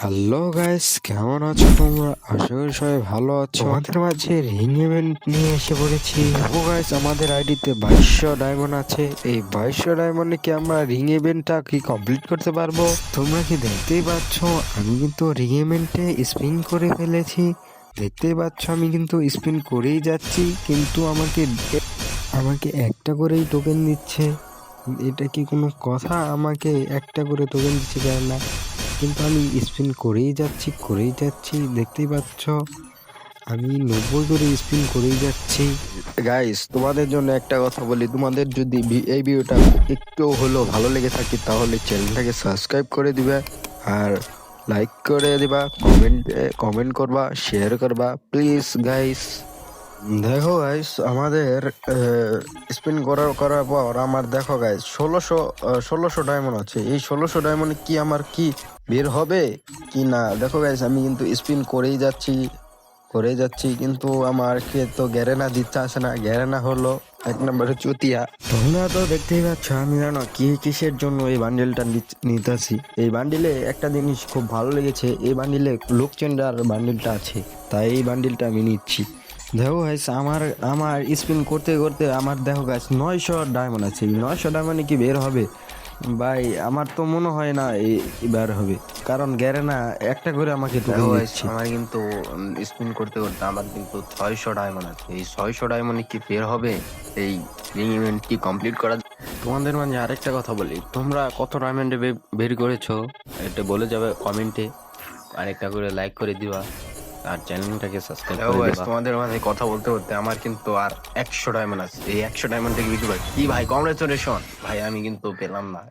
Hello guys, কেমন আছো তোমরা? আশা করি সবাই ভালো আছো। আমাদের মাঝে রিং ইভেন্ট নিয়ে এসে পড়েছি। দেখো গাইস, আমাদের আইডিতে 2200 ডায়মন্ড আছে। এই 2200 ডায়মন্ডে কি আমরা রিং ইভেন্টটা কি কমপ্লিট করতে পারবো? তোমরা কি দেখতেই পাচ্ছ, আমি কিন্তু রিং ইভেন্টে স্পিন করে ফেলেছি। দেখতেই পাচ্ছ, আমি কিন্তু স্পিন করেই যাচ্ছি, কিন্তু আমাকে একটা করেই টোকেন দিচ্ছে। এটা কি কোনো কথা? আমাকে একটা করে টোকেন দিচ্ছে কেন না? কিন্তু আমি স্পিন করেই যাচ্ছি, দেখতেই পাচ্ছ আমি 90 করে স্পিন করেই যাচ্ছি। গাইস, তোমাদের জন্য একটা কথা বলি, তোমাদের যদি এই ভিডিওটা একটু হলেও ভালো লেগে থাকে তাহলে চ্যানেলটাকে সাবস্ক্রাইব করে দিবে, আর লাইক করে দিবা, কমেন্ট করবা, শেয়ার করবা প্লিজ গাইস। দেখো গাইস, আমাদের স্পিন করার পর আমার দেখো গাইস 1600 ডায়মন্ড আছে। এই 1600 ডায়মন্ডে কি আমার কি বের হবে কি না? দেখো গাইস, আমি কিন্তু স্পিন করেই যাচ্ছি কিন্তু আমার কে তো গ্যারেনা দিতে আসে না। গ্যারেনা হলো এক নম্বরে চুতিয়া। তোমরা তো দেখতেই পাচ্ছ আমি জানো কিসের জন্য এই বান্ডেলটা নিতেছি। এই বান্ডিলে একটা জিনিস খুব ভালো লেগেছে, এই বান্ডিলে লুক চেঞ্জার বান্ডিলটা আছে, তাই এই বান্ডিলটা আমি নিচ্ছি। দেখো গাইস, আমার স্পিন করতে করতে আমার দেখো গাইস 900 ডায়মন্ড আছে। 900 ডায়মন্ডে কি বের হবে ভাই? আমার তো মনে হয় না বের হবে, কারণ গ্যারেনা একটা করে আমাকে টোকেন দিচ্ছে। আমার কিন্তু স্পিন করতে করতে আমার কিন্তু 600 ডায়মন্ড আছে। এই 600 ডায়মন্ডে কি বের হবে এই রিং ইভেন্টটি কমপ্লিট করা? তোমাদের মাঝে আরেকটা কথা বলি, তোমরা কত ডায়মন্ডে বের করেছো এটা বলে যাবে কমেন্টে, আরেকটা করে লাইক করে দিবা আর চ্যানেলটাকে সাবস্ক্রাইব করে দিবা। তোমাদের মাঝে কথা বলতে বলতে আমার কিন্তু আর 100 ডায়মন্ড আছে। এই 100 ডায়মন্ড থেকে বিক্রি ভাই কি ভাই, কংগ্রেচুলেশন ভাই। আমি কিন্তু পেলাম না।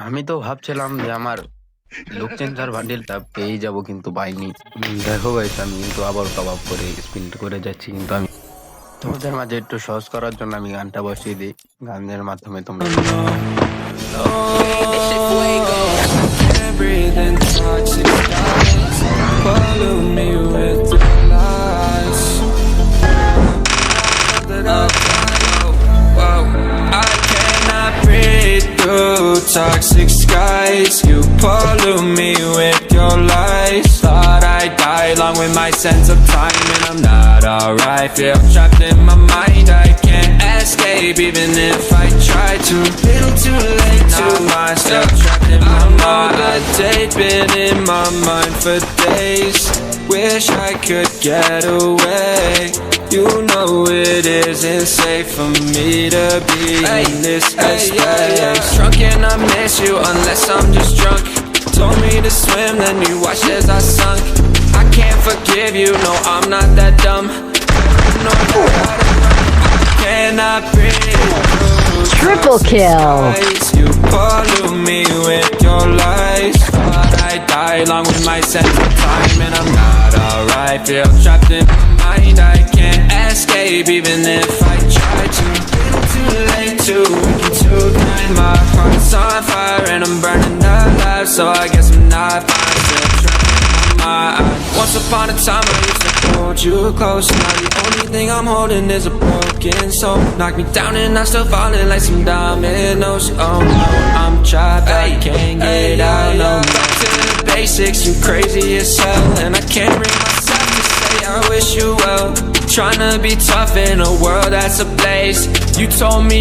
আমি তো ভাবছিলাম যে আমার লুক চেঞ্জার বান্ডিলটা পেয়ে যাব, কিন্তু পাইনি। দেখো গাইস, আমি কিন্তু আবার কবাব করে স্পিন করে যাচ্ছি, কিন্তু আমি তোমাদের মাঝে একটু সহজ করার জন্য আমি গানটা বসিয়ে দিই। গানের মাধ্যমে তোমরা Can't breathe in toxic skies. Pollute me with your lies. That I whoa, I cannot breathe through toxic skies. You pollute me with your lies. Thought I'd die along with my sense of time, and I'm not alright. Feel trapped in my mind, I can't escape even if I try to. Little too late to myself trapped in my mind. The day's been in my mind for days. Wish I could get away. You know it isn't safe for me to be in this headspace. Drunk and I miss you unless I'm just drunk. Told me to swim, then you watched as I sunk. I can't forgive you, no I'm not that dumb. No, cannot breathe. Triple kill. You pollute me with your lies. Thought I'd die along with my sense of time, and I'm not alright. Feel trapped in my mind, I can't escape even if I try to. Little too late to kind. My heart's on fire and I'm burning alive, so I guess I'm not fine. Still trapped in my eyes. Once upon a time I used to hold you close. Now the only thing I'm holding is a broken soul. Knock me down and I'm still falling like some dominoes. Oh no, I'm trapped, I can't get out. No, back to the basics, you crazy as hell, and I can't bring myself to say I wish you well. Trying to be tough in a world that's a place. You told me